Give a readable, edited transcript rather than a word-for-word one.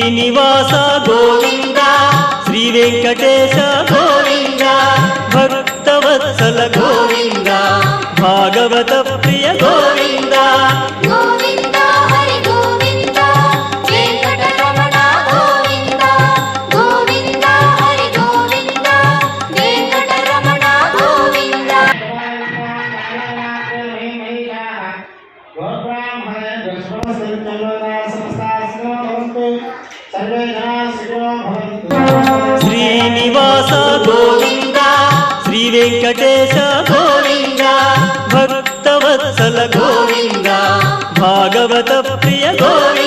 Srinivasa Govinda Shri Venkatesha Govinda Bhaktavatsala Govinda Bhagavata Priya Govinda Govinda Hari Govinda Venkataramana Govinda Govinda Hari Govinda Venkataramana Govinda Srinivasa Govinda Shri Venkatesha Govinda Bhaktavatsala Govinda Bhagavata Priya Govinda